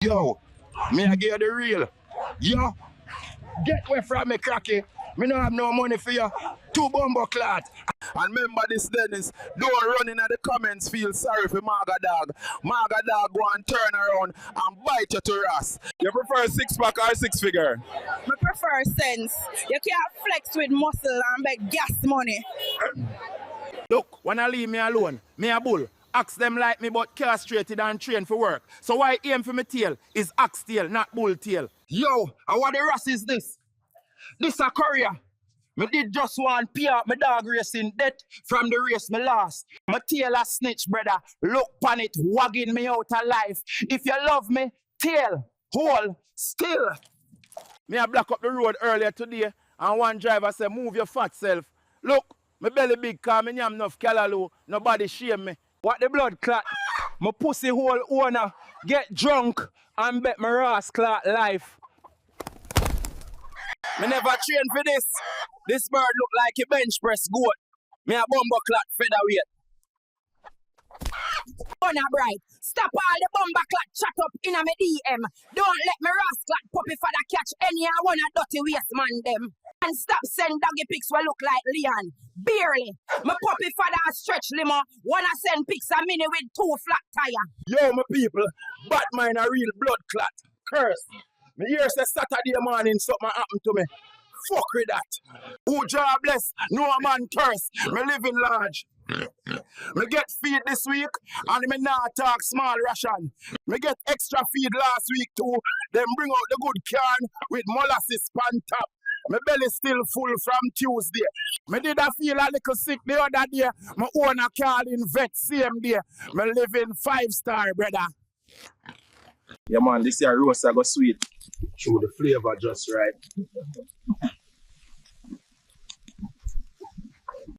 Yo, me I give you the real. Yo, get away from me, cracky. Me no have no money for you. 2 bumbo clot. And remember this, Dennis, don't run in the comments feel sorry for Maga Dog. Maga Dog go and turn around and bite you to Ross. You prefer 6-pack or 6-figure? I prefer sense. You can't flex with muscle and beg gas money. Look, when I leave me alone, me a bull. Ask them like me but castrated and trained for work. So why aim for my tail is ox tail, not bull tail. Yo, and what the Ross is this? This a courier. Me did just one pay out my dog racing debt from the race me lost. My tail a snitch, brother. Look pan it, wagging me out of life. If you love me, tail, hole, still. Me a block up the road earlier today and one driver said, move your fat self. Look, my belly big car, me yam enough callaloo, nobody shame me. What the blood clot? My pussy hole owner get drunk and bet my Ross clot life. Me never train for this. This bird look like a bench press goat. Me a bumbo clot featherweight. Honor bright. Stop all the bomber clot chat up in a me DM. Don't let me rascal puppy father catch any one of dirty waste man them. And stop send doggy pics will look like Leon. Barely. My puppy father a stretch limo. Wanna send pics a mini with 2 flat tire. Yo, my people, Batman a real blood clot. Curse. Me hear say Saturday morning something happened to me. Fuck with that. Who job bless, no man curse. Me living large. Me get feed this week and me not talk small ration. Me get extra feed last week too. Then bring out the good can with molasses pan top. My belly still full from Tuesday. Me did a feel a little sick the other day. My owner called in vet same day. Me living 5-star, brother. Yeah man, this year roast I go sweet. True, the flavor just right.